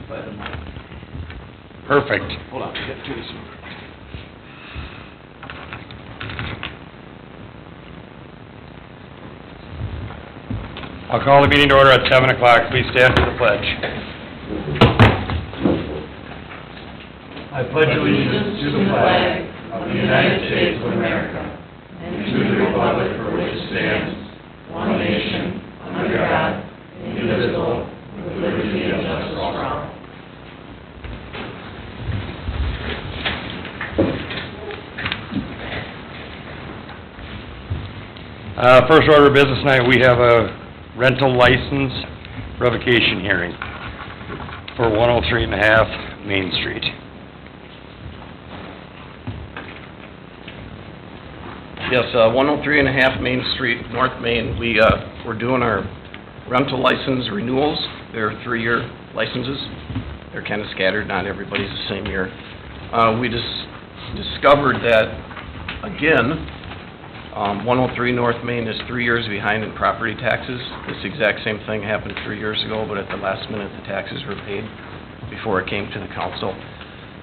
by the month. Perfect. Hold on, get to this one. I'll call the meeting to order at 7 o'clock. Please stand for the pledge. I pledge allegiance to the flag of the United States of America and to the republic for which it stands, one nation, under God, indivisible, with liberty and justice for all. First order of business tonight, we have a rental license revocation hearing for 103.5 Main Street. Yes, 103.5 Main Street, North Main. We're doing our rental license renewals. They're 3-year licenses. They're kind of scattered, not everybody's the same year. We just discovered that, again, 103 North Main is 3 years behind in property taxes. This exact same thing happened 3 years ago, but at the last minute, the taxes were paid before it came to the council.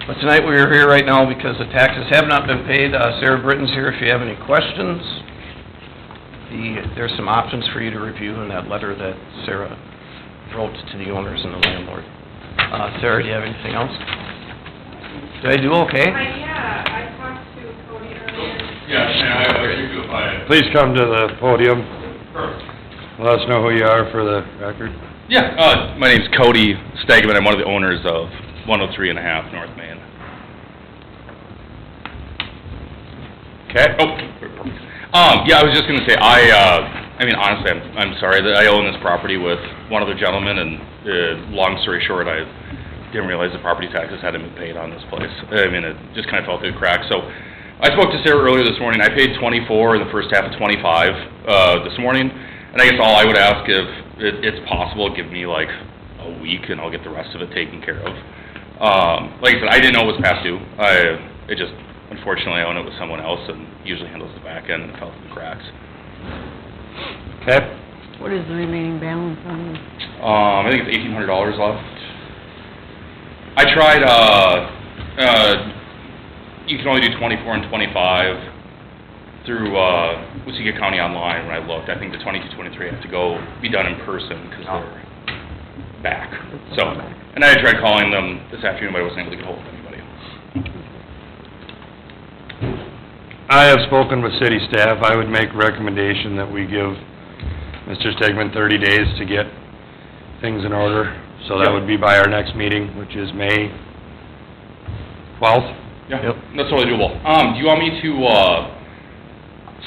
But tonight, we are here right now because the taxes have not been paid. Sarah Britton's here if you have any questions. There's some options for you to review in that letter that Sarah wrote to the owners and the landlord. Sarah, do you have anything else? Did I do okay? Yeah, I talked to Cody earlier. Yes, I you do fine. Please come to the podium. Perfect. Let us know who you are for the record. Yeah, my name's Cody Stegman. I'm one of the owners of 103.5 North Main. Okay. Yeah, I was just gonna say, I mean, honestly, I'm sorry that I own this property with one other gentleman, and long story short, I didn't realize the property taxes hadn't been paid on this place. I mean, it just kind of fell through the cracks. So I spoke to Sarah earlier this morning. I paid 24 in the first half of 25 this morning, and I guess all I would ask, if it's possible, give me like a week, and I'll get the rest of it taken care of. Like I said, I didn't know it was past due. It just, unfortunately, I own it with someone else, and usually handles the back end, and it fell through the cracks. Okay. What is the remaining balance on this? I think it's $1,800 left. I tried, you can only do 24 and 25 through, Waseca County online when I looked. I think the 22, 23 have to be done in person, because they're back. So, and I tried calling them this afternoon, but I wasn't able to get hold of anybody. I have spoken with city staff. I would make a recommendation that we give Mr. Stegman 30 days to get things in order. So that would be by our next meeting, which is May 12th. Yeah, that's totally doable. Do you want me to,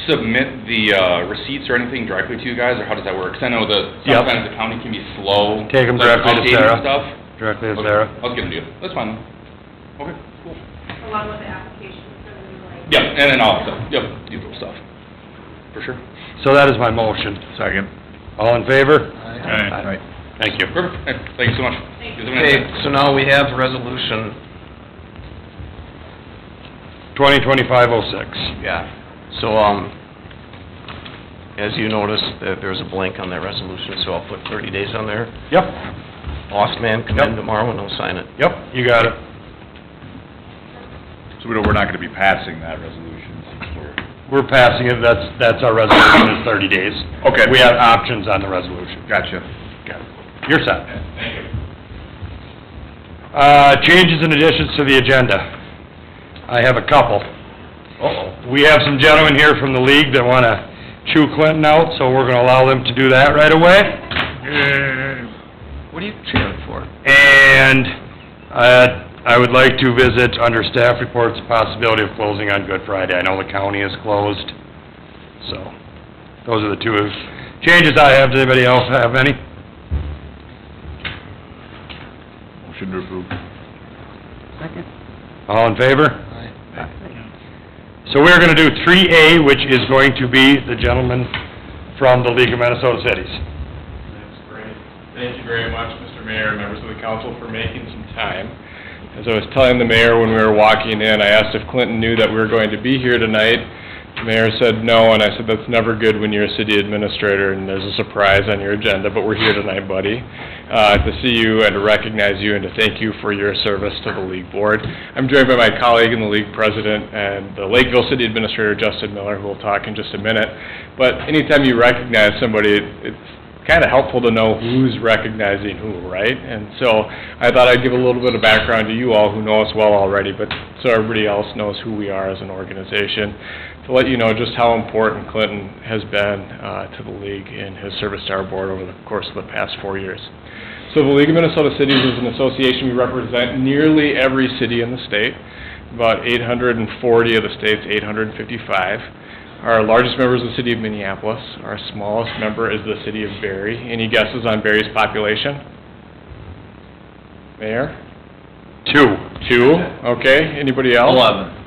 submit the, receipts or anything directly to you guys, or how does that work? 'Cause I know that sometimes the county can be slow. Take them like, directly to updating Sarah. Stuff. Directly to Okay. Sarah. I'll get them to you. That's fine then. Okay, cool. Along with the application for the new license. Yep, and then I'll, usual stuff. For sure. So that is my motion. Second. All in favor? Aye. Thank you. Perfect. Hey, thank you so much. Thank You guys have a nice Okay, day. so now we have resolution, 2025-06. yeah. So, as you noticed, there's a blank on that resolution, so I'll put 30 days on there. Yep, Boss man, come Yep. in tomorrow and he'll sign it. yep, you got it. So we're not gonna be passing that resolution since We're passing it, that's our resolution, is 30 days. Okay. We have options on the resolution. Gotcha. Got it. You're set. Thank you. Changes and additions to the agenda. I have a couple. We have some gentlemen here from the league that wanna chew Clinton out, so we're gonna allow them to do that right away. What are you cheering for? And, I would like to visit, under staff reports, the possibility of closing on Good Friday. I know the county is closed, so, those are the two changes I have. Does anybody else have any? Motion to approve. Second? All in favor? So we're gonna do 3A, which is going to be the gentleman from the League of Minnesota Cities. That's great. Thank you very much, Mr. Mayor and members of the council, for making some time. As I was telling the mayor when we were walking in, I asked if Clinton knew that we were going to be here tonight Mayor said no, and I said, that's never good when you're a city administrator and there's a surprise on your agenda, but we're here tonight, buddy, to see you and to recognize you and to thank you for your service to the League Board. I'm joined by my colleague and the League President and the Lakeville City Administrator, Justin Miller, who will talk in just a minute. But anytime you recognize somebody, it's kind of helpful to know who's recognizing who, right? And so I thought I'd give a little bit of background to you all who know us well already, but so everybody else knows who we are as an organization, to let you know just how important Clinton has been to the league in his service to our board over the course of the past 4 years. So the League of Minnesota Cities is an association. We represent nearly every city in the state, about 840 of the state's 855. Our largest member is the city of Minneapolis. Our smallest member is the city of Barrie. Any guesses on Barrie's population? Mayor? 2. Okay. Anybody else?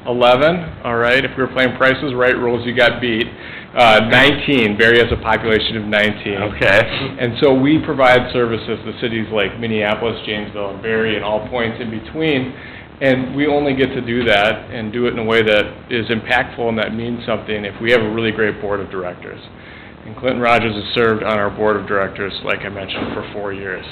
11. All right. If we were playing Prices Right rules, you got beat. 19. Barrie has a population of 19. Okay. And so we provide services to cities like Minneapolis, Janesville, and Barrie, and all points in between. And we only get to do that and do it in a way that is impactful and that means something if we have a really great board of directors. And Clinton Rogers has served on our board of directors, like I mentioned, for 4 years.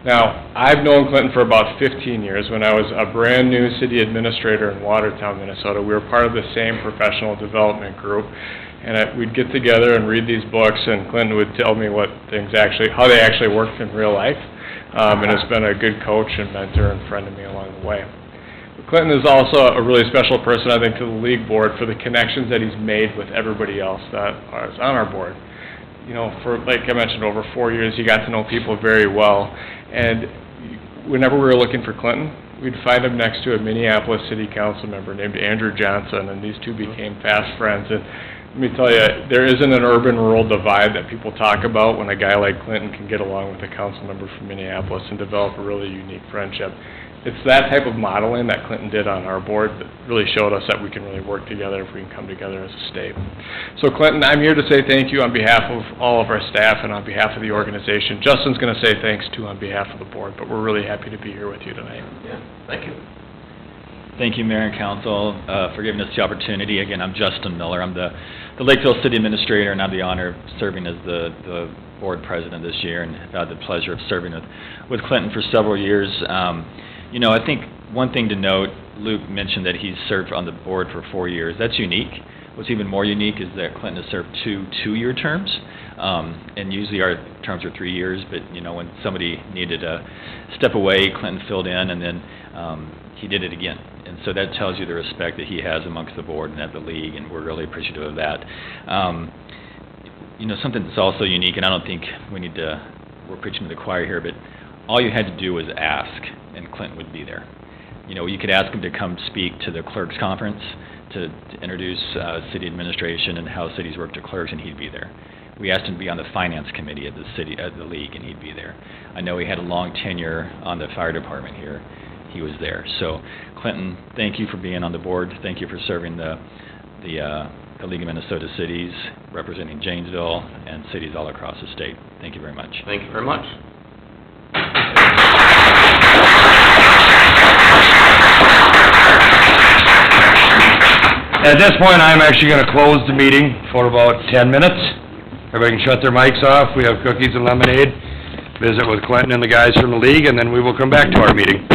Now, I've known Clinton for about 15 years. When I was a brand-new city administrator in Watertown, Minnesota, we were part of the same professional development group. And we'd get together and read these books, and Clinton would tell me how they actually worked in real life. And has been a good coach and mentor and friend to me along the way. Clinton is also a really special person, I think, to the league board for the connections that he's made with everybody else that is on our board. You know, for, like I mentioned, over 4 years, he got to know people very well. And whenever we were looking for Clinton, we'd find him next to a Minneapolis City Council member named Andrew Johnson, and these two became fast friends. And let me tell you, there isn't an urban-rural divide that people talk about when a guy like Clinton can get along with a council member from Minneapolis and develop a really unique friendship. It's that type of modeling that Clinton did on our board that really showed us that we can really work together if we can come together as a state. So Clinton, I'm here to say thank you on behalf of all of our staff and on behalf of the organization. Justin's going to say thanks too on behalf of the board, but we're really happy to be here with you tonight. Yeah, thank you. Thank you, Mayor and Council, for giving us the opportunity. Again, I'm Justin Miller. I'm the Lakeville City Administrator, and I have the honor of serving as the board president this year, and I've had the pleasure of serving with Clinton for several years. You know, I think one thing to note, Luke mentioned that he's served on the board for 4 years. That's unique. What's even more unique is that Clinton has served two-year terms, and usually our terms are 3 years, but, you know, when somebody needed to step away, Clinton filled in, and then he did it again. And so that tells you the respect that he has amongst the board and at the league, and we're really appreciative of that. You know, something that's also unique, and I don't think we're preaching to the choir here, but all you had to do was ask, and Clinton would be there. You know, you could ask him to come speak to the clerks conference to introduce city administration and how cities work to clerks, and he'd be there. We asked him to be on the finance committee at the league, and he'd be there. I know he had a long tenure on the fire department here. He was there. So, Clinton, thank you for being on the board. Thank you for serving the League of Minnesota Cities, representing Janesville and cities all across the state. Thank you very much. Thank you very much. At this point, I'm actually going to close the meeting for about 10 minutes. Everybody can shut their mics off. We have cookies and lemonade. Visit with Clinton and the guys from the league, and then we will come back to our meeting.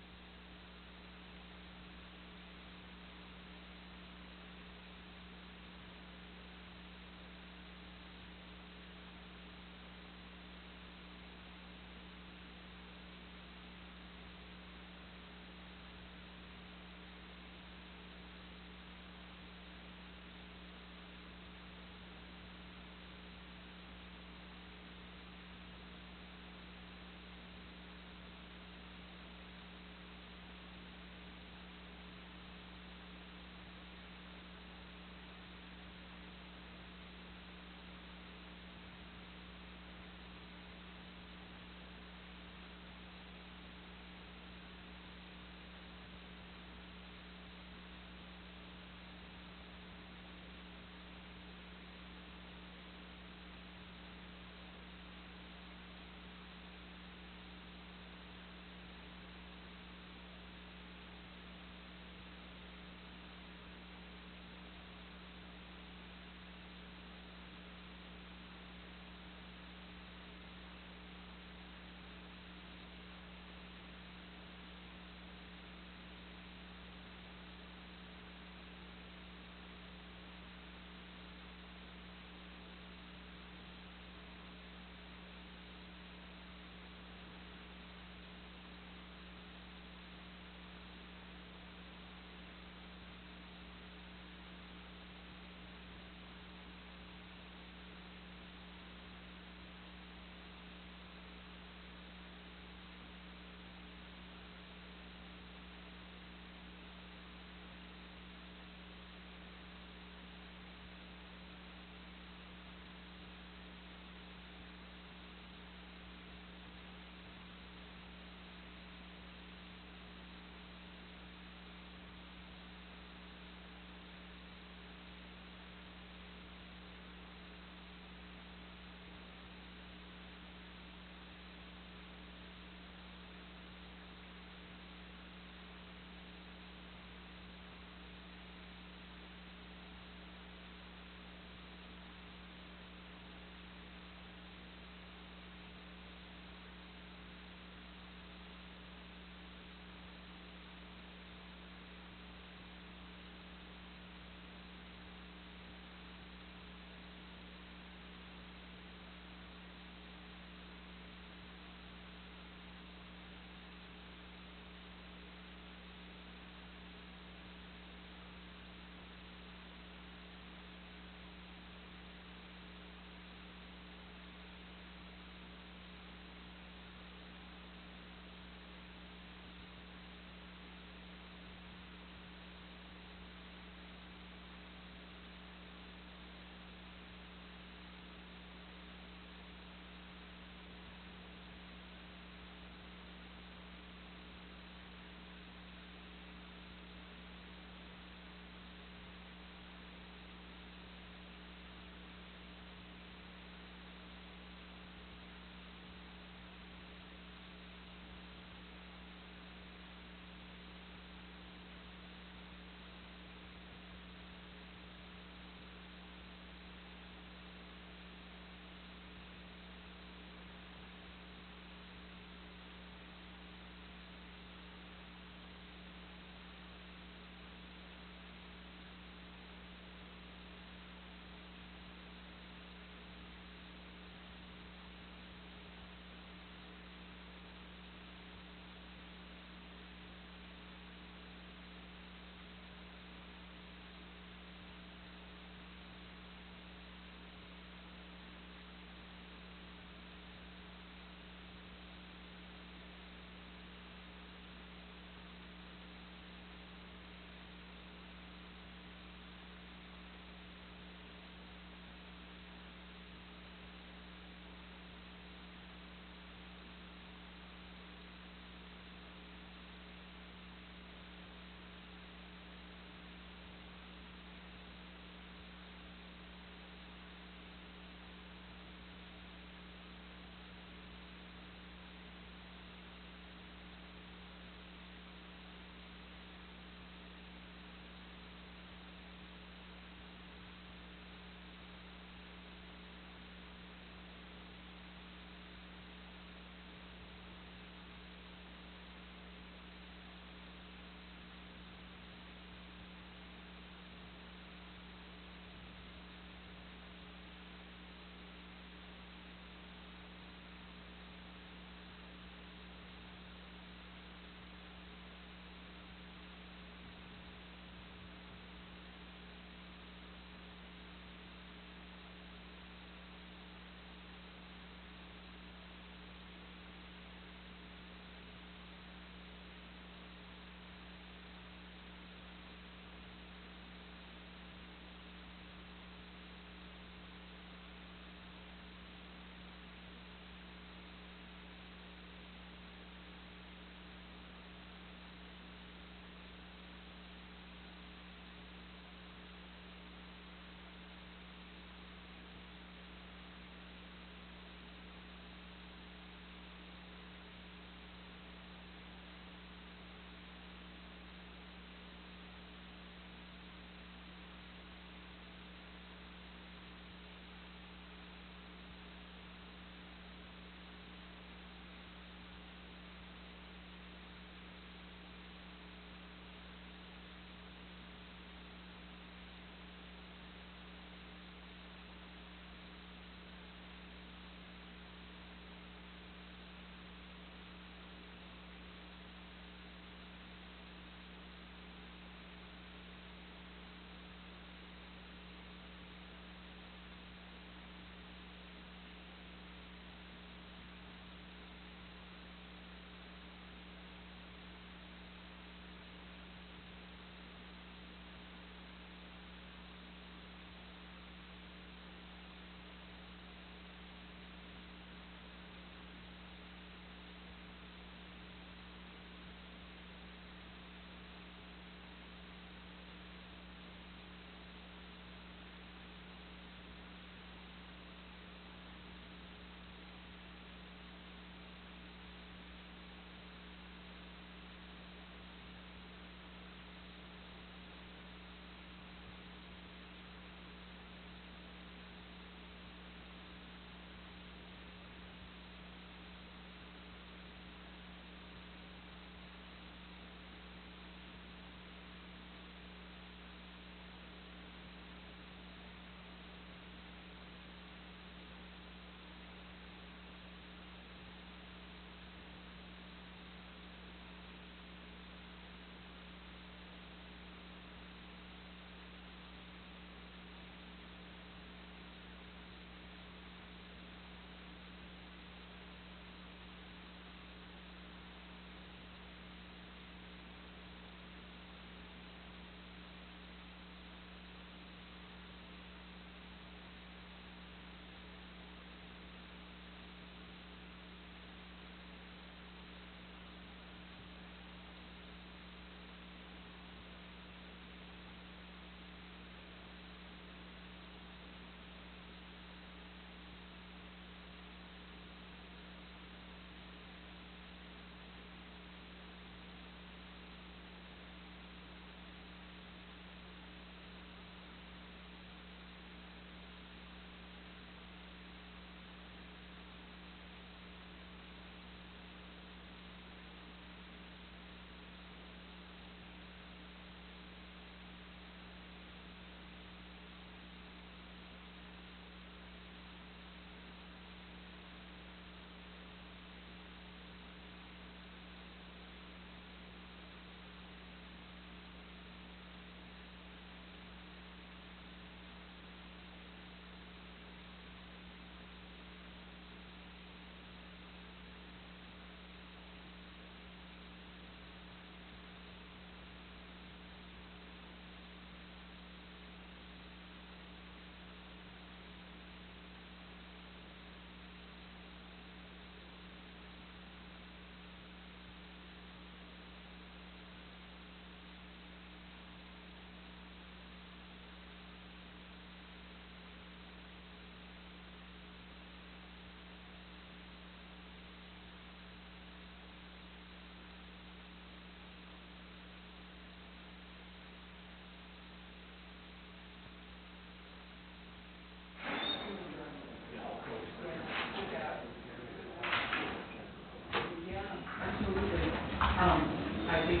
I think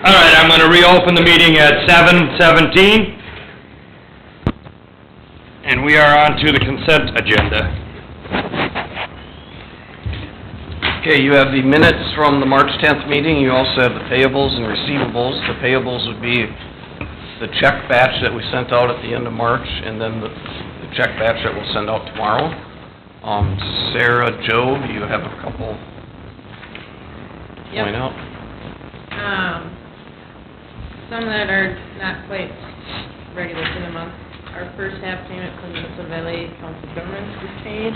All right, I'm gonna reopen the meeting at 7:17. And we are on to the consent agenda. Okay, you have the minutes from the March 10th meeting, you also have the payables and receivables. The payables would be the check batch that we sent out at the end of March, and then the check batch that we'll send out tomorrow. Sarah, Joe, do you have a couple to Yep. point out? Some that are not quite ready within a month. Our first half payment from the Minnesota Valley Council of Governments was paid.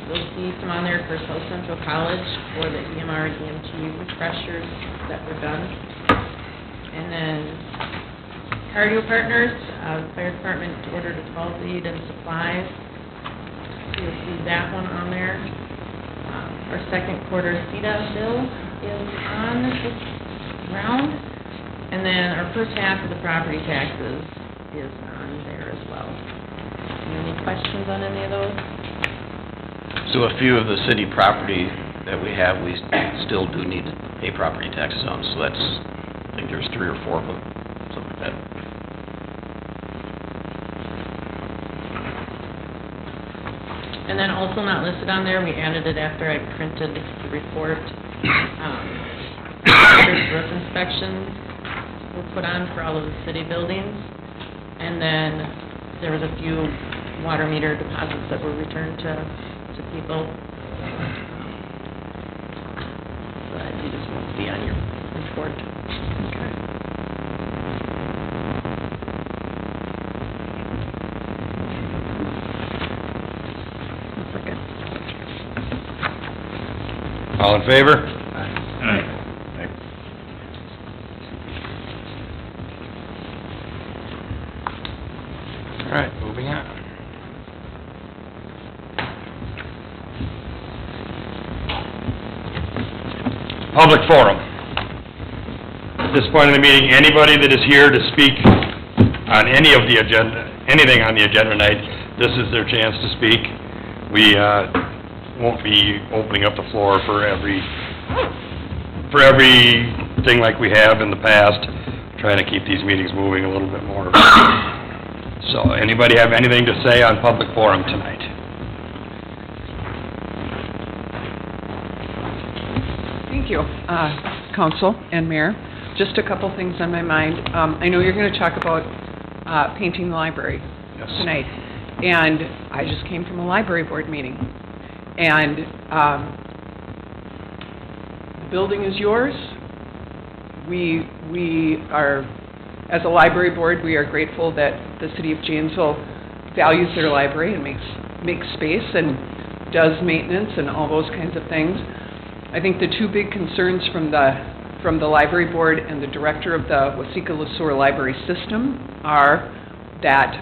You'll see some on there for South Central College for the EMR and EMT refreshers that were done. And then Cardio Partners, fire department ordered a 12 lead and supplies. You'll see that one on there. Our second quarter CEDA bill is on this round. And then our first half of the property taxes is on there as well. Any questions on any of those? So a few of the city property that we have, we still do need to pay property taxes on, so that's, I think there's 3 or 4 of them, something like that. And then also not listed on there, we added it after I printed the report. Roof inspections were put on for all of the city buildings. And then there was a few water meter deposits that were returned to people. So that you just won't see on your report. All in favor? All right, moving on. Public forum. At this point in the meeting, anybody that is here to speak on any of the agenda, anything on the agenda tonight, this is their chance to speak. We, won't be opening up the floor for everything like we have in the past, trying to keep these meetings moving a little bit more. So, anybody have anything to say on public forum tonight? Thank you, Council and Mayor. Just a couple things on my mind. I know you're going to talk about painting the library tonight, and I just came from a library board meeting. And the building is yours. We are, as a library board, we are grateful that the city of Janesville values their library and makes space and does maintenance and all those kinds of things. I think the two big concerns from the library board and the director of the Waseca-LeSueur Library System are that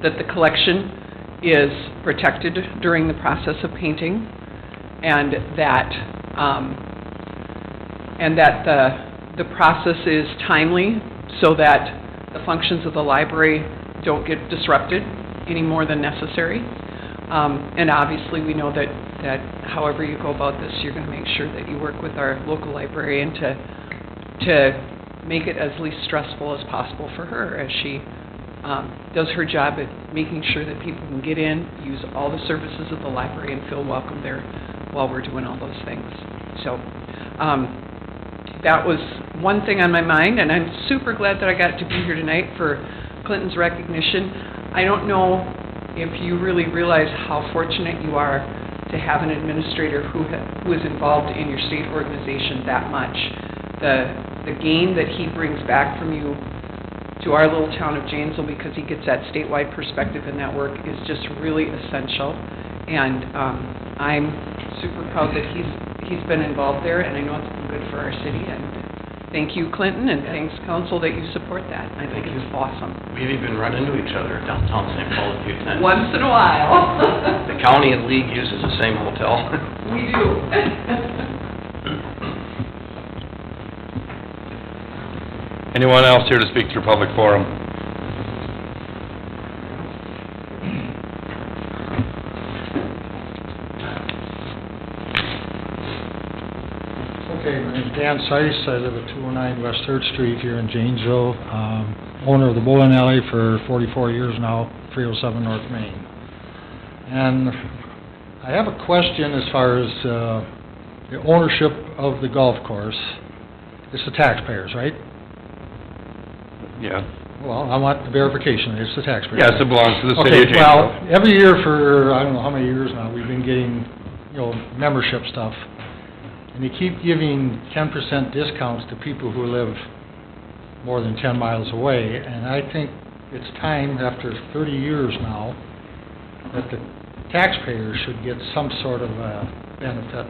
that the collection is protected during the process of painting, and that the process is timely so that the functions of the library don't get disrupted any more than necessary. And obviously, we know that however you go about this, you're going to make sure that you work with our local librarian to make it as least stressful as possible for her as she does her job at making sure that people can get in, use all the services of the library, and feel welcome there while we're doing all those things. So that was one thing on my mind, and I'm super glad that I got to be here tonight for Clinton's recognition. I don't know if you really realize how fortunate you are to have an administrator who is involved in your state organization that much. The gain that he brings back from you to our little town of Janesville, because he gets that statewide perspective in that work, is just really essential. And I'm super proud that he's been involved there, and I know it's been good for our city. And thank you, Clinton, and thanks, Council, that you support that. I think it's awesome. We've even run into each other downtown St. Paul a few times. Once in a while. The county and league uses the same hotel. We do. Anyone else here to speak through public forum? Okay, my name's Dan Seitz. I live at 209 West 3rd Street here in Janesville. Owner of the bowling alley for 44 years now, 307 North Main. And I have a question as far as the ownership of the golf course. It's the taxpayers, right? Yeah. Well, I want the verification. It's the taxpayers. Yes, it belongs to the city of Okay, well, Janesville. every year for, I don't know how many years now, we've been getting, membership stuff. And they keep giving 10% discounts to people who live more than 10 miles away. And I think it's time, after 30 years now, that the taxpayers should get some sort of a benefit.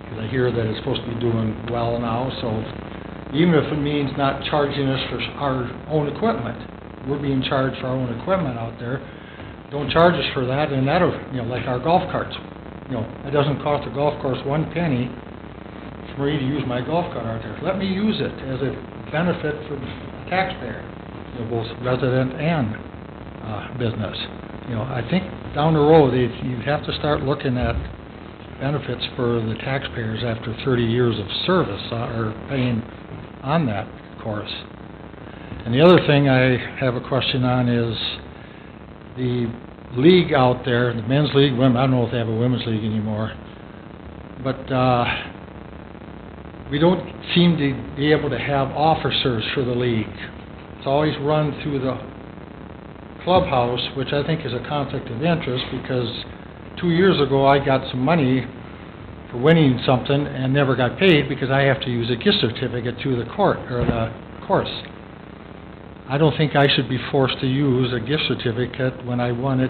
Because I hear that it's supposed to be doing well now, so even if it means not charging us for our own equipment, we're being charged for our own equipment out there, don't charge us for that, and that'll, like our golf carts. It doesn't cost the golf course one penny for me to use my golf cart out there. Let me use it as a benefit for the taxpayer, both resident and business. I think down the road, you have to start looking at benefits for the taxpayers after 30 years of service, or paying on that course. And the other thing I have a question on is the league out there, the men's league, women, I don't know if they have a women's league anymore, but we don't seem to be able to have officers for the league. It's always run through the clubhouse, which I think is a conflict of interest, because 2 years ago I got some money for winning something and never got paid because I have to use a gift certificate to the course. I don't think I should be forced to use a gift certificate when I won it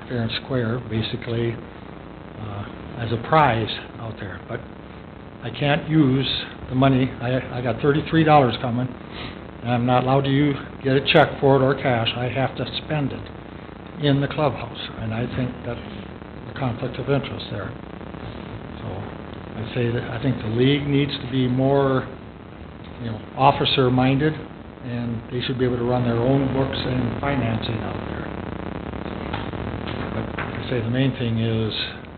fair and square, basically, as a prize out there. But I can't use the money. I got $33 coming, and I'm not allowed to get a check for it or cash. I have to spend it in the clubhouse, and I think that's a conflict of interest there. So I say that I think the league needs to be more, officer-minded, and they should be able to run their own books and financing out there. But I say the main thing is,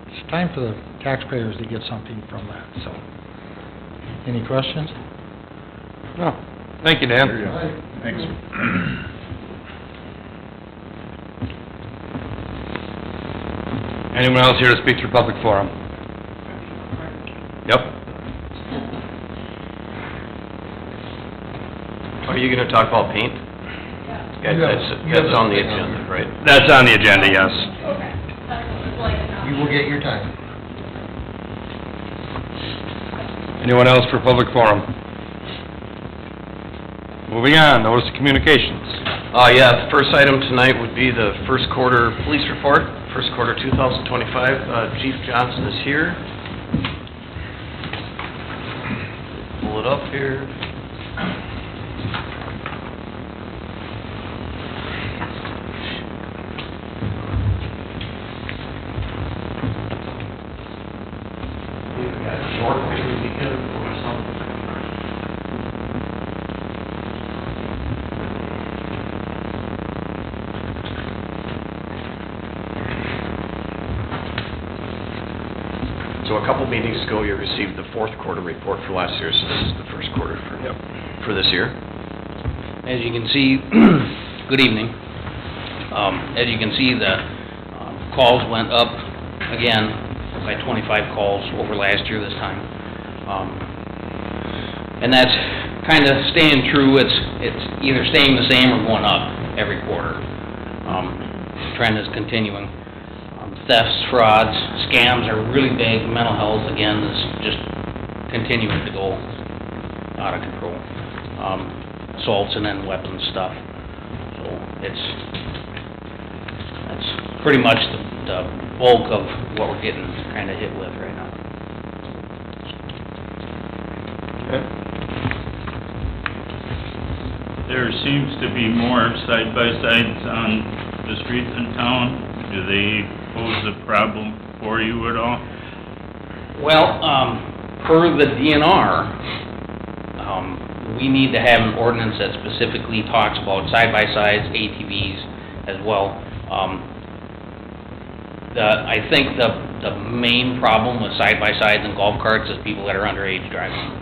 it's time for the taxpayers to get something from that, so. Any questions? No. Thank you, Dan. Thanks. Anyone else here to speak to public forum? Yep. Are you gonna talk about paint? Yeah, that's on the agenda, right? That's on the agenda, yes. You will get your time. Anyone else for public forum? Moving on, notice of communications. The first item tonight would be the first quarter police report, first quarter 2025. Chief Johnson is here. Pull it up here. So a couple meetings ago, you received the fourth quarter report for last year, so this is the first quarter for this year. As you can see, good evening. As you can see, the calls went up again by 25 calls over last year this time. And that's kind of staying true. It's either staying the same or going up every quarter. Trend is continuing. Thefts, frauds, scams are really big. Mental health, again, is just continuing to go out of control. Assaults and then weapons stuff. So that's pretty much the bulk of what we're getting kind of hit with right now. There seems to be more side-by-sides on the streets in town. Do they pose a problem for you at all? Well, per the DNR, we need to have an ordinance that specifically talks about side-by-sides, ATVs as well. I think the main problem with side-by-sides and golf carts is people that are underage driving.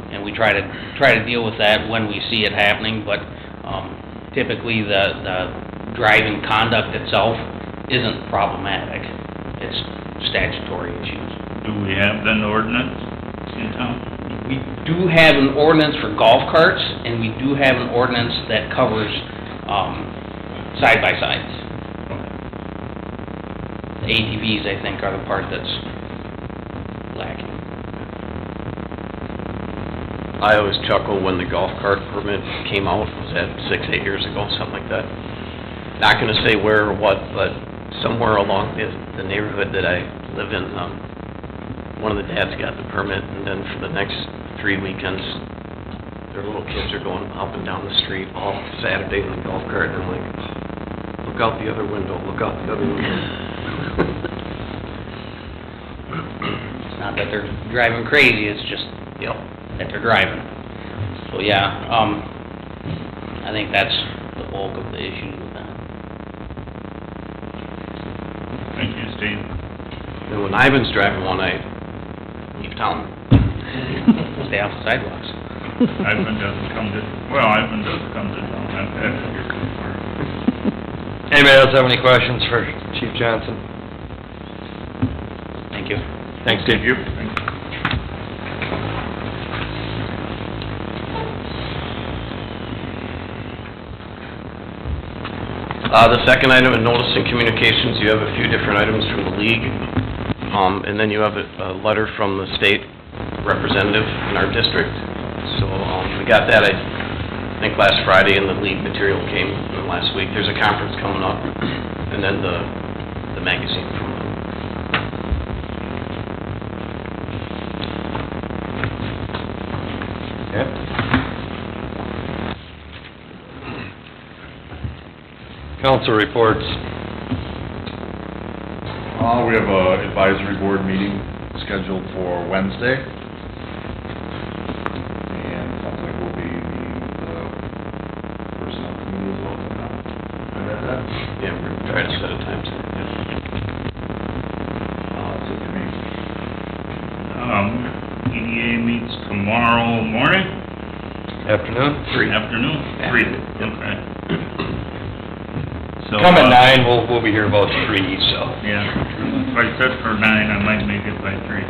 And we try to deal with that when we see it happening, but typically the driving conduct itself isn't problematic. It's statutory issues. Do we have an ordinance in town? We do have an ordinance for golf carts, and we do have an ordinance that covers side-by-sides. The ATVs, I think, are the part that's lacking. I always chuckle when the golf cart permit came out, was that 6, 8 years ago, something like that? Not gonna say where or what, but somewhere along the neighborhood that I live in, one of the dads got the permit, and then for the next 3 weekends, their little kids are going up and down the street all Saturday in the golf cart, and I'm like, look out the other window, look out the other window. It's not that they're driving crazy, it's just, Yep. that they're driving. So, yeah, I think that's the bulk of the issue with that. Thank you, Steve. And when Ivan's driving one, I leave town. Stay off the sidewalks. Ivan doesn't come to town, I've had it here before. Anybody else have any questions for Chief Johnson? Thank you. Thanks, Steve. The second item in notice and communications, you have a few different items from the league, and then you have a letter from the state representative in our district. So, we got that, I think, last Friday, and the league material came last week. There's a conference coming up, and then the magazine from them. Okay. Council reports. We have a advisory board meeting scheduled for Wednesday. And sounds like we'll be meeting the personnel committee as well sometime. Did I read that? Yeah, we're trying to set a time. That's it for me. EDA meets tomorrow morning? Afternoon? Afternoon? Three, okay. So, Come at 9, we'll be here about 3, so. Yeah, if I set for 9, I might make it by 3.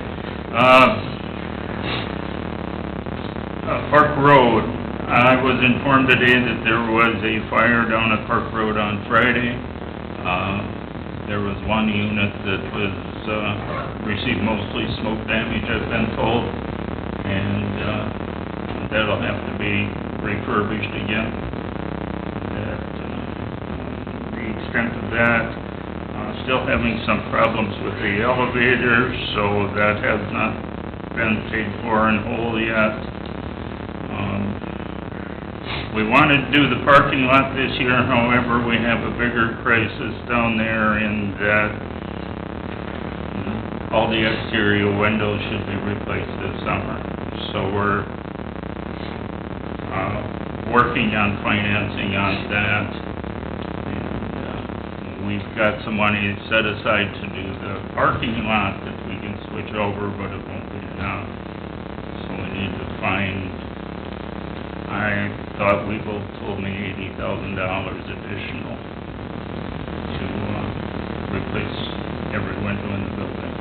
Park Road, I was informed today that there was a fire down at Park Road on Friday. There was one unit that was, received mostly smoke damage, I've been told, and, that'll have to be refurbished again. The extent of that, still having some problems with the elevator, so that has not been paid for in whole yet. We wanted to do the parking lot this year, however, we have a bigger crisis down there in that all the exterior windows should be replaced this summer. So we're, working on financing on that. And, we've got some money set aside to do the parking lot that we can switch over, but it won't be enough. So we need to find, I thought Weevil told me $80,000 additional to, replace every window in the building.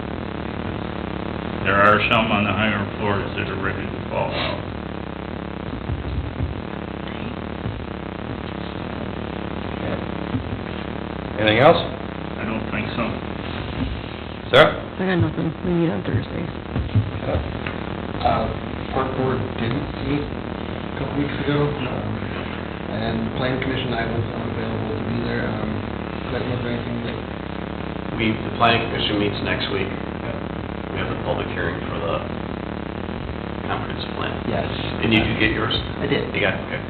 There are some on the higher floors that are ready to fall out. Anything else? I don't think so. Sarah? I got nothing, we meet on Thursdays. Park Board didn't meet a couple weeks ago, and Planning Commission, I was unavailable to be there. Was there anything that... The planning commission meets next week. We have the public hearing for the comprehensive plan. Yes. And you get yours? I did. You got it, okay.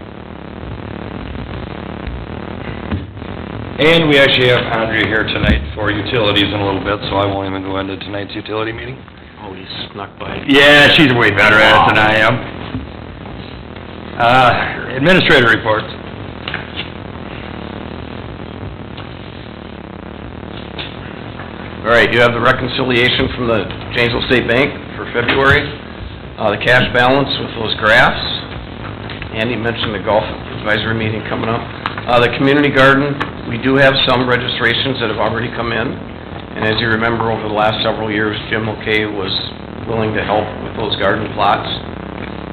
And we actually have Andrea here tonight for utilities in a little bit, so I won't even go into tonight's utility meeting. Oh, you snuck by. Yeah, she's way better at it than I am. Administrator reports. All right, you have the reconciliation from the Janesville State Bank for February, the cash balance with those graphs. Andy mentioned the golf advisory meeting coming up. The community garden, we do have some registrations that have already come in. And as you remember, over the last several years, Jim McKay was willing to help with those garden plots.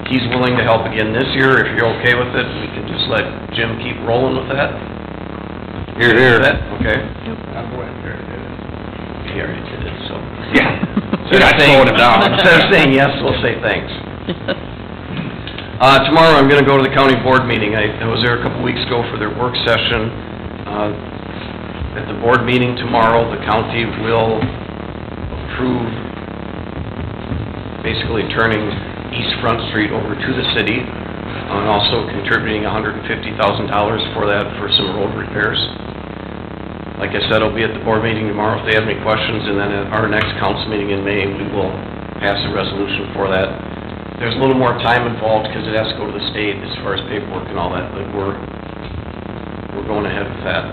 He's willing to help again this year. If you're okay with it, we can just let Jim keep rolling with that. Here, here. Okay. I'll go ahead and do it. He already did it, so. Yeah. Instead of saying- Slowing him down. Instead of saying yes, we'll say thanks. Tomorrow, I'm gonna go to the county board meeting. I was there a couple weeks ago for their work session. At the board meeting tomorrow, the county will approve basically turning East Front Street over to the city, and also contributing $150,000 for that for some road repairs. Like I said, I'll be at the board meeting tomorrow if they have any questions, and then at our next council meeting in May, we will pass a resolution for that. There's a little more time involved because it has to go to the state as far as paperwork and all that, but we're going ahead with that.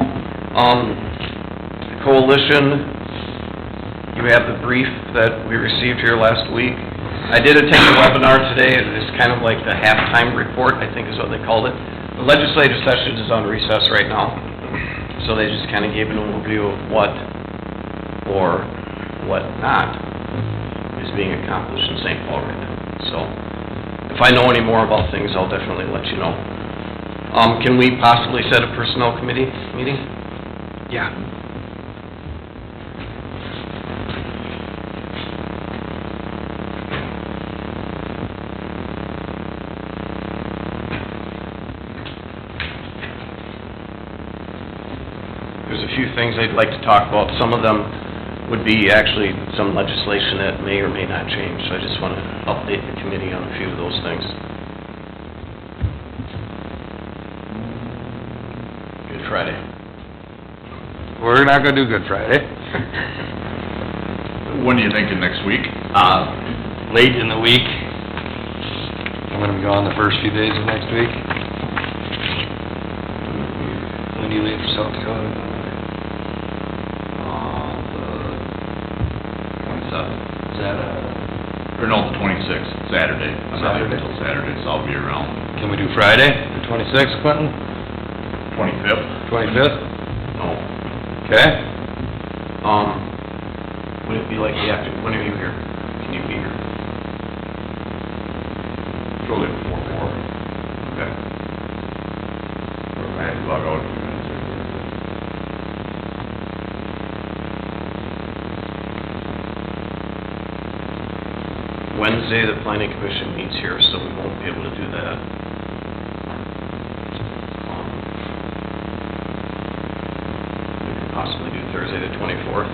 The coalition, you have the brief that we received here last week. I did attend a webinar today. It's kind of like the halftime report, I think is what they called it. The legislative session is on recess right now, so they just kind of gave an overview of what or what not is being accomplished in St. Paul right now. So, if I know any more about things, I'll definitely let you know. Can we possibly set a personnel committee meeting? Yeah. There's a few things I'd like to talk about. Some of them would be actually some legislation that may or may not change, so I just want to update the committee on a few of those things. Good Friday. We're not gonna do Good Friday. When are you thinking, next week? Late in the week. I'm gonna be gone the first few days of next week. When do you leave for South Dakota? The 27th. Is that Or no, the 26th, Saturday. I'm not leaving Saturday. until Saturday, so I'll be around. Can we do Friday, the 26th, Clinton? 25th? 25th? No. Okay. Would it be like the afternoon, when are you here? Can you be here? Probably before 4. Okay. Or if I had to log out a few minutes earlier. Wednesday, the planning commission meets here, so we won't be able to do that. We could possibly do Thursday, the 24th.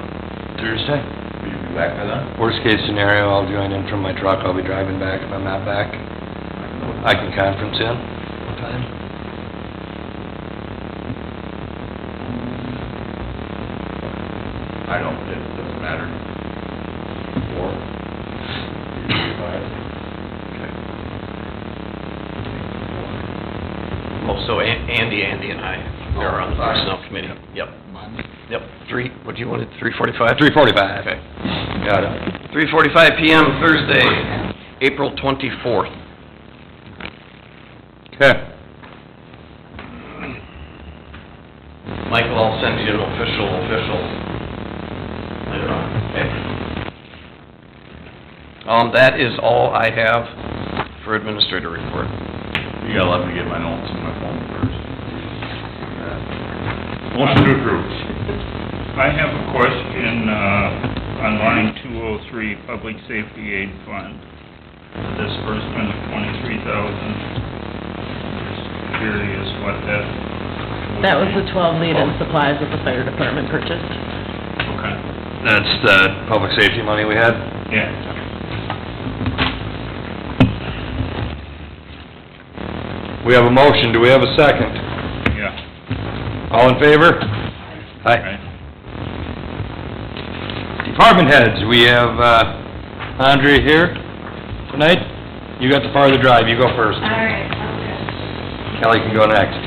Thursday. Will you be back by then? Worst case scenario, I'll join in from my truck. I'll be driving back if I'm not back. I can conference in. What time? I don't, it doesn't matter. 4? Oh, so Andy and I are on the personnel committee. Yep. Yep, what do you want, 3:45? 3:45. Okay. Got it. 3:45 PM Thursday, April 24th. Okay. Michael, I'll send you an official later on, okay? That is all I have for administrator report. You gotta let me get my notes on my phone first. Motion to approve. I have a question, on line 203, Public Safety Aid Fund. Disbursement of $23,000. Just curious what that... That was the 12 lead-in supplies that the fire department purchased. Okay, That's the public safety money we had. yeah. We have a motion. Do we have a second? Yeah. All in favor? Aye. Right. Department heads, we have, Andre here tonight. You got the part of the drive. You go first. All right, okay. Kelly can go next.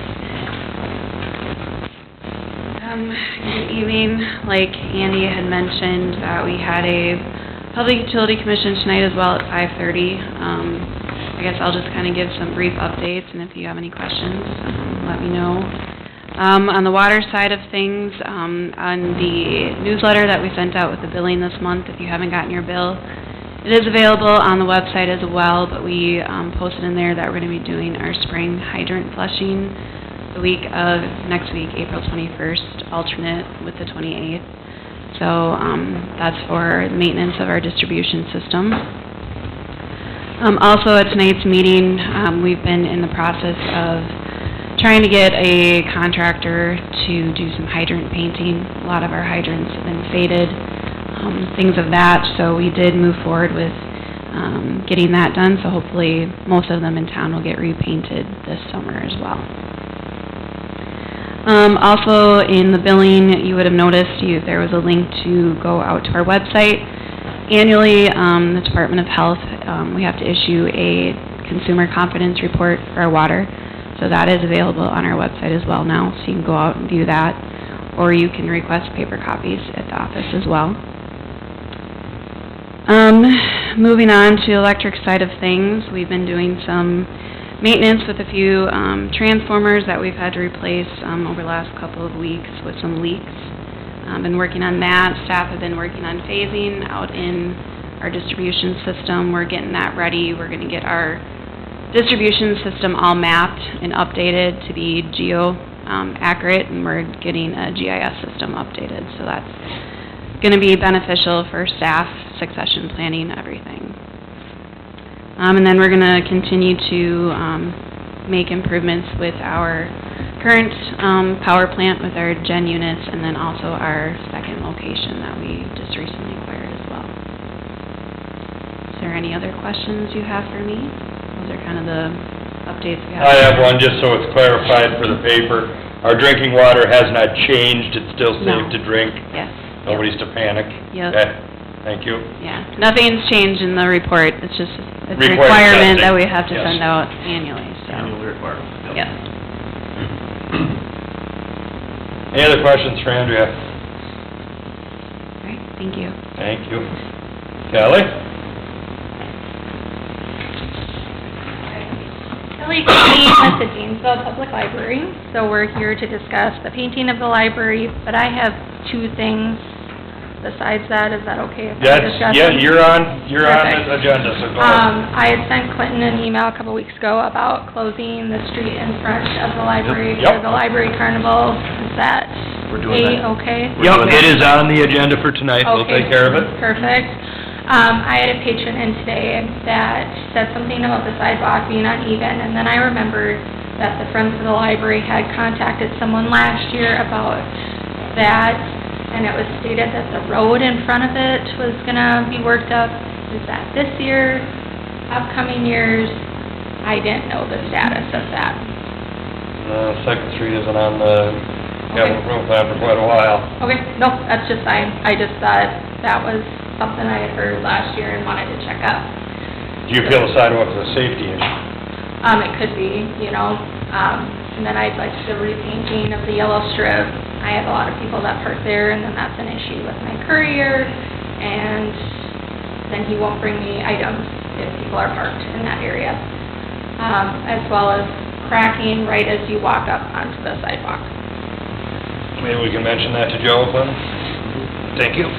Good evening. Like Andy had mentioned, we had a Public Utility Commission tonight as well at 5:30. I guess I'll just kind of give some brief updates, and if you have any questions, let me know. On the water side of things, on the newsletter that we sent out with the billing this month, if you haven't gotten your bill, it is available on the website as well, but we posted in there that we're going to be doing our spring hydrant flushing the week of next week, April 21st, alternate with the 28th. So that's for maintenance of our distribution system. Also at tonight's meeting, we've been in the process of trying to get a contractor to do some hydrant painting. A lot of our hydrants have been faded, things of that, so we did move forward with getting that done, so hopefully most of them in town will get repainted this summer as well. Also in the billing, you would have noticed there was a link to go out to our website. Annually, the Department of Health, we have to issue a consumer confidence report for our water. So that is available on our website as well now, so you can go out and view that, or you can request paper copies at the office as well. Moving on to the electric side of things, we've been doing some maintenance with a few transformers that we've had to replace over the last couple of weeks with some leaks. Been working on that. Staff have been working on phasing out in our distribution system. We're getting that ready. We're going to get our distribution system all mapped and updated to be accurate, and we're getting a GIS system updated. So that's going to be beneficial for staff, succession planning, everything. And then we're going to continue to make improvements with our current power plant with our gen units, and then also our second location that we just recently acquired as well. Is there any other questions you have for me? Those are kind of the updates we have. I have one, just so it's clarified for the paper. Our drinking water has not changed, it's still safe to drink? Yes. Nobody's to panic? Yep. Okay, thank you. Yeah, nothing's changed in the report, it's just, it's a Requirement requirement that we have to testing. send out annually, so. Annual requirement. Yep. Any other questions for Andrea? All right, thank you. Thank you. Kelly? Kelly Cooney with the Janesville Public Library. So we're here to discuss the painting of the library, but I have two things besides that. Is that okay if I discuss them? Yeah, you're on Perfect. the agenda, so go ahead. I had sent Clinton an email a couple weeks ago about closing the street in front of the library Yep. for the library carnival. Is that We're doing that. okay? Yep, it is on the agenda for tonight, we'll Okay, take care of it. Perfect. I had a patron in today that said something about the sidewalk being uneven, and then I remembered that the Friends of the Library had contacted someone last year about that, and it was stated that the road in front of it was gonna be worked up. Is that this year, upcoming years? I didn't know the status of that. Second Street isn't on the capital improvement plan for quite a while. Okay, no, that's just, I just thought that was something I had heard last year and wanted to check up. Do you feel the sidewalk is a safety issue? It could be, and then I'd like the repainting of the yellow strip. I have a lot of people that park there, and then that's an issue with my courier, and then he won't bring me items if people are parked in that area. As well as cracking right as you walk up onto the sidewalk. Maybe we can mention that to Joe, then? Thank you.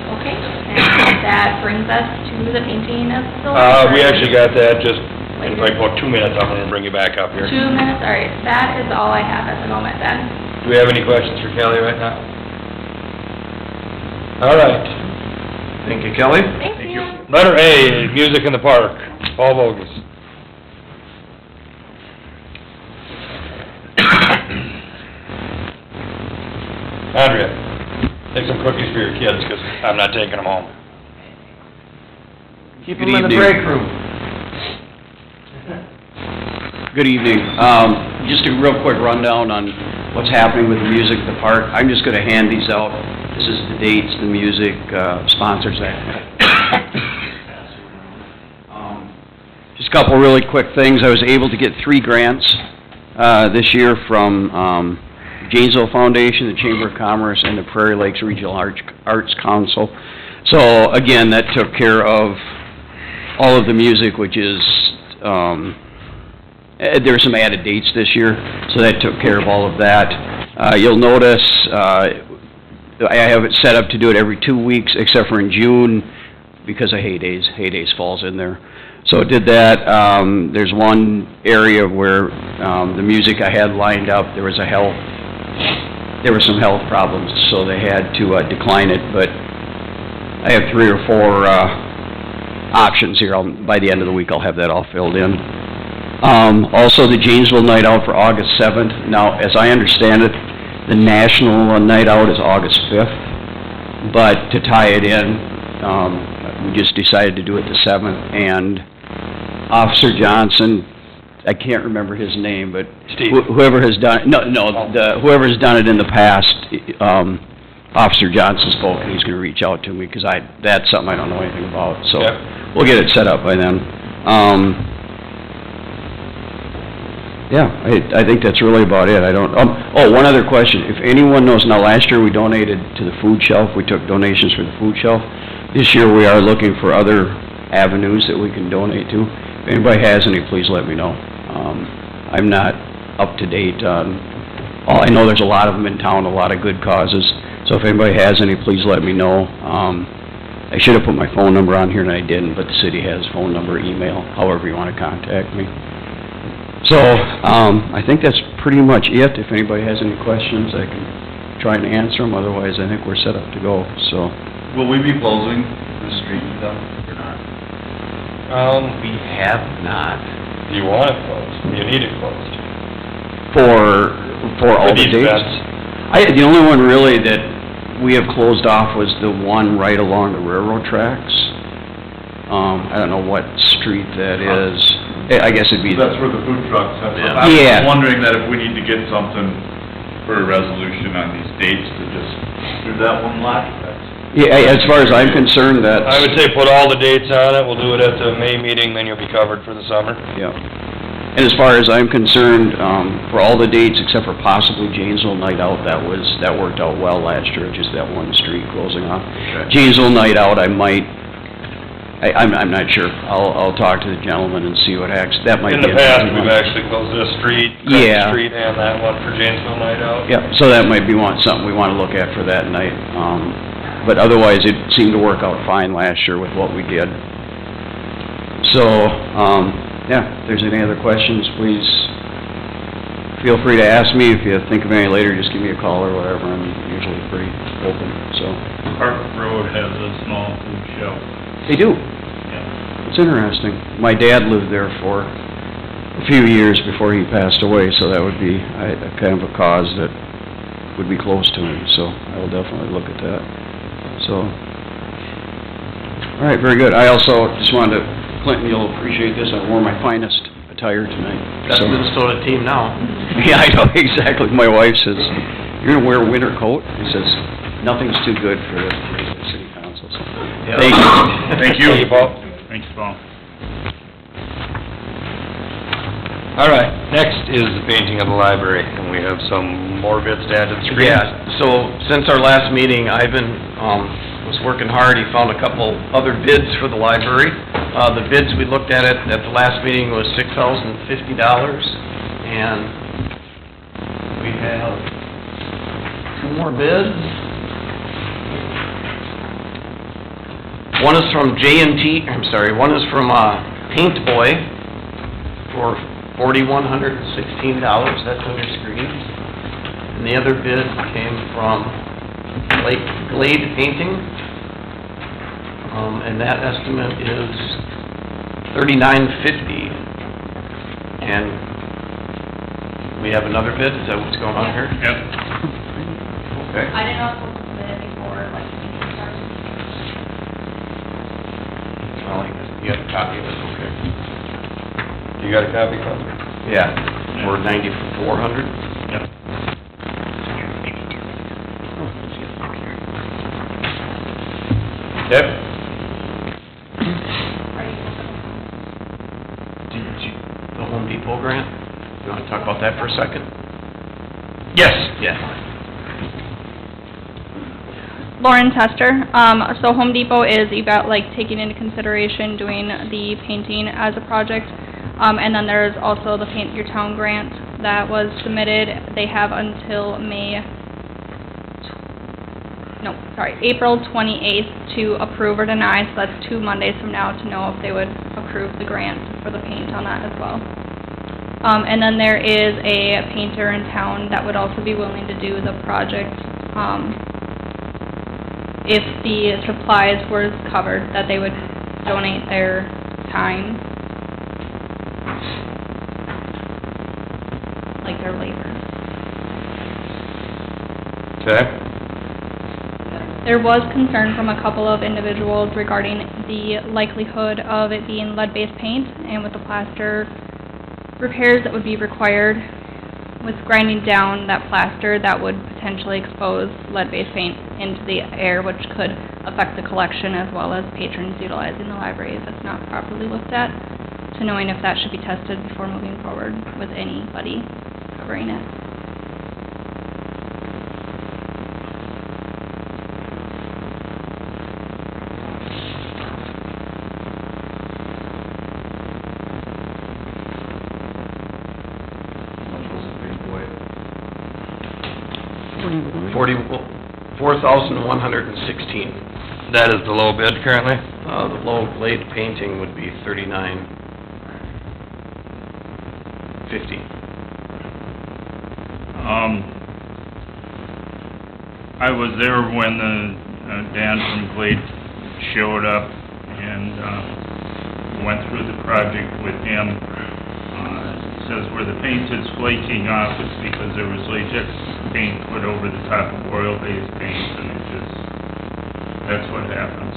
Okay, and that brings us to the painting of the library. We actually got that just in like about 2 minutes. I'm gonna bring you back up here. 2 minutes, all right, that is all I have at the moment then. Do we have any questions for Kelly right now? All right. Thank you, Kelly. Thank you. Letter A, music in the park. Paul Voges. Andrea, take some cookies for your kids, 'cause I'm not taking them home. Keep them in the break room. Good evening. Just a real quick rundown on what's happening with the music at the park. I'm just gonna hand these out. This is the dates, the music, sponsors that. Just a couple really quick things. I was able to get 3 grants this year from Janesville Foundation, the Chamber of Commerce, and the Prairie Lakes Regional Arts Council. So, again, that took care of all of the music, which is, there were some added dates this year, so that took care of all of that. You'll notice, I have it set up to do it every 2 weeks, except for in June, because of Hay Days. Hay Days falls in there. So it did that. There's one area where, the music I had lined up, there were some health problems, so they had to, decline it, but I have 3 or 4, options here. By the end of the week, I'll have that all filled in. Also, the Janesville Night Out for August 7th. Now, as I understand it, the national night out is August 5th, but to tie it in, we just decided to do it the 7th, and Officer Johnson, I can't remember his name, but whoever has done, whoever has done it in the past, Officer Johnson spoke, and he's gonna reach out to me, because that's something I don't know anything about, so we'll get it set up by then. Yeah, I think that's really about it. I don't, oh, one other question. If anyone knows, now last year we donated to the food shelf, we took donations for the food shelf. This year we are looking for other avenues that we can donate to. If anybody has any, please let me know. I'm not up to date on, I know there's a lot of them in town, a lot of good causes. So if anybody has any, please let me know. I should have put my phone number on here and I didn't, but the city has phone number, email, however you want to contact me. So, I think that's pretty much it. If anybody has any questions, I can try and answer them. Otherwise, I think we're set up to go, so. Will we be closing the street though, or not? We have not. Do you want it closed? You need it closed. For all the these dates? events. The only one really that we have closed off was the one right along the railroad tracks. I don't know what street that is. I guess it'd be... That's where the food trucks have. Yeah. I'm wondering that if we need to get something for a resolution on these dates to just do that one lot. Yeah, as far as I'm concerned, that's... I would say put all the dates on it, we'll do it at the May meeting, then you'll be covered for the summer. Yeah. And as far as I'm concerned, for all the dates except for possibly Janesville Night Out, that worked out well last year, just that one street closing off. Okay. Janesville Night Out, I'm not sure. I'll talk to the gentleman and see what acts, that might be... In the past, we've actually closed this street, Yeah. Street, and that one for Janesville Night Out. Yeah, so that might be something we want to look at for that night. But otherwise, it seemed to work out fine last year with what we did. So, yeah, if there's any other questions, please feel free to ask me. If you think of any later, just give me a call or whatever. I'm usually pretty open, so. Park Road has a small food shelf. They do. Yeah. It's interesting. My dad lived there for a few years before he passed away, so that would be a kind of a cause that would be close to him, so I will definitely look at that. So, all right, very good. I also just wanted to, Clinton, you'll appreciate this, I wore my finest attire tonight. That's the Minnesota team now. Yeah, I know, exactly. My wife says, "You're gonna wear a winter coat?" He says, "Nothing's too good for the city council." So, Yeah. thank you. Thank you, Paul. Thanks, Paul. All right, next is the painting of the library, and we have some more bits to add to the screen. Yeah, so since our last meeting, Ivan, was working hard. He found a couple other bids for the library. The bids we looked at the last meeting was $6,050, and we have two more bids. One is from one is from, Paint Boy for $4,116, that's under screens. And the other bid came from Glade Painting, and that estimate is $3,950. And we have another bid, is that what's going on here? Yep. Okay. I didn't know if it was submitted before, like, the meeting starts. Well, you have a copy of it, okay. You got a copy, Clint? Yeah, for $9,400. Yep. Yep. The Home Depot grant, you wanna talk about that for a second? Yes. Yeah. Lauren Tester. So Home Depot is taking into consideration doing the painting as a project. And then there's also the Paint Your Town grant that was submitted. They have until April 28th to approve or deny, so that's 2 Mondays from now to know if they would approve the grant for the paint on that as well. And then there is a painter in town that would also be willing to do the project, if the supplies were covered, that they would donate their time, like their labor. Okay. There was concern from a couple of individuals regarding the likelihood of it being lead-based paint, and with the plaster repairs that would be required with grinding down that plaster, that would potentially expose lead-based paint into the air, which could affect the collection as well as patrons utilizing the library if it's not properly looked at, to knowing if that should be tested before moving forward with anybody covering it. $4,116. That is the low bid currently? The low blade painting would be $39.50. I was there when Dan from Glade showed up and went through the project with him. It says where the paint is flaking off, it's because there was latex paint put over the top of oil-based paint, and it just, that's what happens.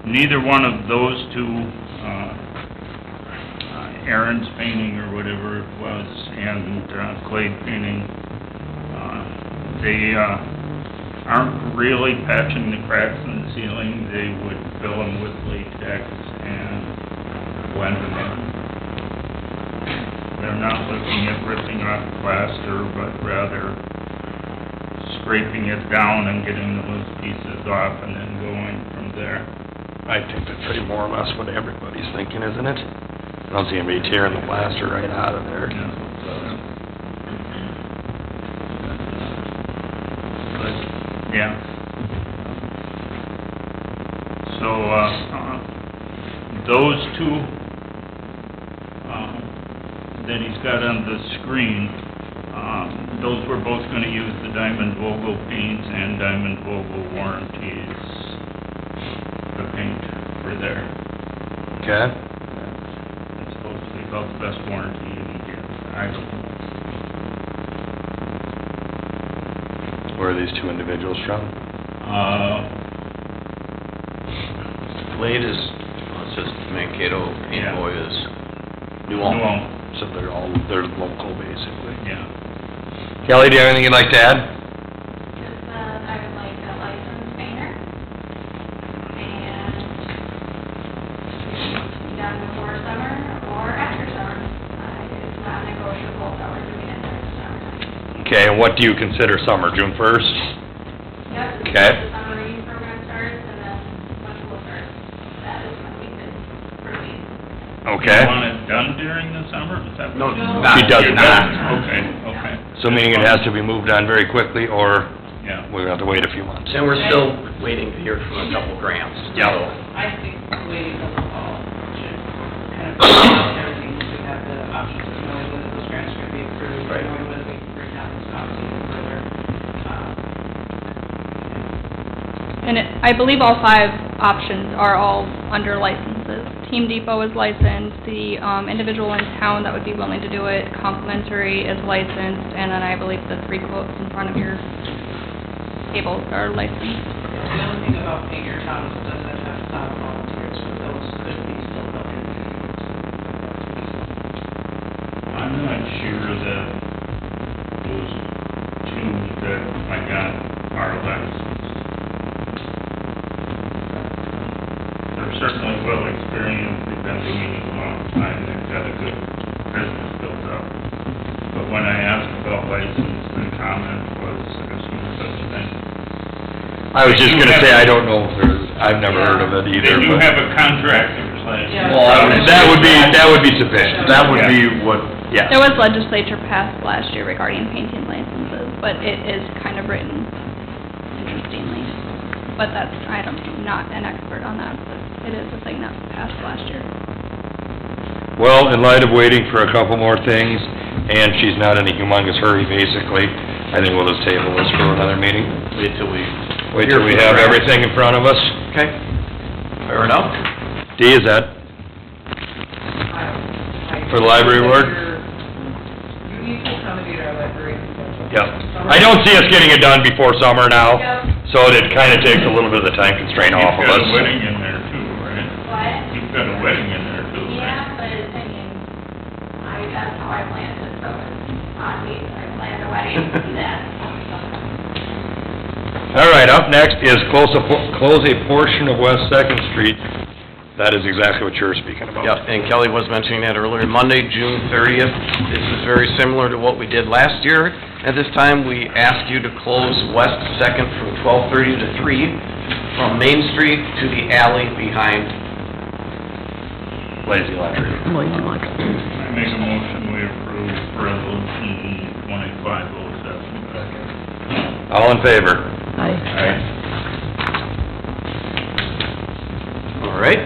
Neither one of those two, Aaron's painting or whatever it was, and Glade painting, they aren't really patching the cracks in the ceiling. They would fill them with latex and blend them in. They're not looking at ripping off plaster, but rather scraping it down and getting the loose pieces off and then going from there. I think that's pretty more or less what everybody's thinking, isn't it? I don't see anybody tearing the plaster right out of there. Yeah. So, those two, that he's got on the screen, those were both gonna use the Diamond Vogel paints and Diamond Vogel warranties, the paint for there. Okay. It's supposed to be about the best warranty you can get. I don't know. Where are these two individuals from? Glade is, it says Mankato, Paint Boy is New Ulm. So they're local, basically. Yeah. Kelly, do you have anything you'd like to add? Just that I would like a licensed painter, and done before summer or after summer. It's not negotiable that we're doing it during the summertime. Okay, and what do you consider summer, June 1st? Yep. Okay. The summer reading program starts, and then when school starts, that is when we could proceed. Okay. You want it done during the summer? Is that No, what- She does not. Okay, okay. So meaning it has to be moved on very quickly, or Yeah. we have to wait a few months? And we're still waiting to hear from a couple grants. Yeah. So, I think waiting till the fall should kind of balance everything, so we have the options of knowing whether those grants are gonna be approved, Right. knowing whether we can bring down the stops even further. And I believe all 5 options are all under licenses. Team Depot is licensed, the individual in town that would be willing to do it, complimentary is licensed, and then I believe the 3 quotes in front of your tables are licensed. The only thing about Paint Your Town is it doesn't have stop volunteers, so those could be still looking. I'm not sure that those two that I got are licensed. They're certainly well experienced, they've been doing it a long time, they've got a good Christmas built up. But when I asked about license, the comment was, there's no such thing. I was just gonna say, I don't know if there's, I've never heard of it either, They do but... have a contractor's license. Yeah. Well, that would be sufficient. That would be what, yes. There was legislature passed last year regarding painting licenses, but it is kind of written interestingly. But that's, I'm not an expert on that, but it is a thing that passed last year. Well, in light of waiting for a couple more things, and she's not in a humongous hurry, basically, I think we'll just table this for another meeting. Wait till we... Wait till we have everything in front of us. Okay, fair enough. D, is that for the library board? You need to accommodate our library. Yeah. I don't see us getting it done before summer now, so it kinda takes a little bit of the time constraint off of us. You've got a wedding in there too, right? What? You've got a wedding in there too, right? Yeah, but, I mean, that's how I planned it, so it's on me, I planned a wedding to do that. All right, up next is close a portion of West Second Street. That is exactly what you're speaking about. Yeah, and Kelly was mentioning that earlier, Monday, June 30th. This is very similar to what we did last year. At this time, we asked you to close West Second from 12:30 to 3, from Main Street to the alley behind Lazy Electric. I make a motion, we approve resolution 2507. All in favor? All right.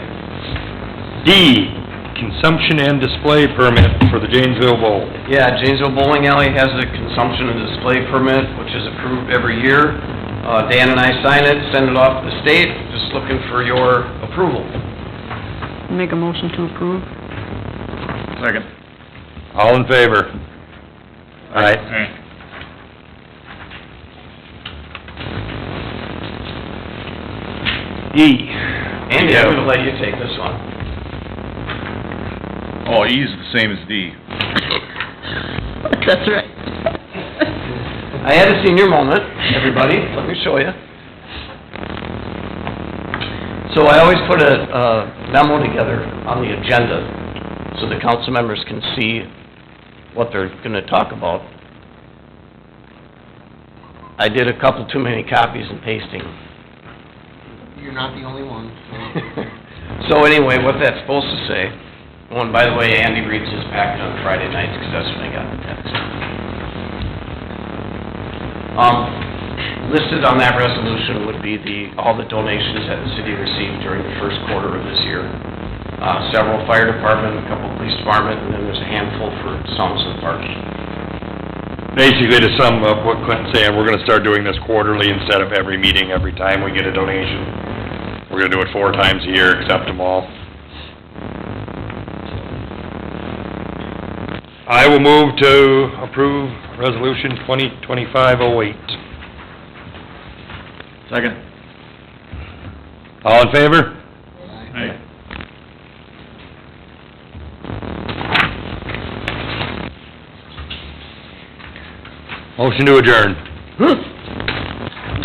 D, consumption and display permit for the Janesville Bowl. Yeah, Janesville Bowling Alley has a consumption and display permit, which is approved every year. Dan and I sign it, send it off to the state, just looking for your approval. Make a motion to approve. Second. All in favor? Aye. E. Andy, I'm gonna let you take this one. Oh, E is the same as D. That's right. I had a senior moment, everybody, let me show you. So I always put a memo together on the agenda, so the council members can see what they're gonna talk about. I did a couple too many copies and pasting. You're not the only one, so... So anyway, what that's supposed to say, oh, and by the way, Andy reads his packet on Friday nights, because that's when I got the text. Listed on that resolution would be all the donations that the city received during the first quarter of this year. Several fire department, a couple police department, and then there's a handful for Thompson Park. Basically, to sum up what Clinton's saying, we're gonna start doing this quarterly instead of every meeting, every time we get a donation. We're gonna do it 4 times a year, accept them all. I will move to approve resolution 2025-08. Second. All in favor? Aye. Motion to adjourn.